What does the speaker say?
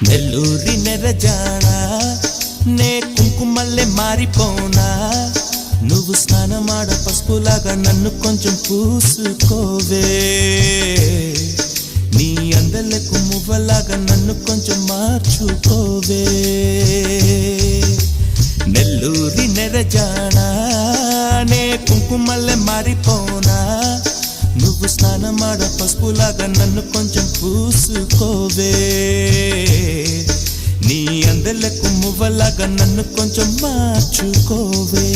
నెల్లూరి నెరజానా నే కుంకుమల్లే మారిపోనా నువ్వు స్నానమాడ పసుపులాగా నన్ను కొంచెం పూసుకోవే నీ అందలకు మువ్వలాగా నన్ను కొంచెం మార్చుకోవే నెల్లూరి నెరజానా నే కుంకుమల్లే మారిపోనా నువ్వు స్నానమాడ పసుపులాగా నన్ను కొంచెం పూసుకోవే నీ అందలకు మువ్వలాగా నన్ను కొంచెం మార్చుకోవే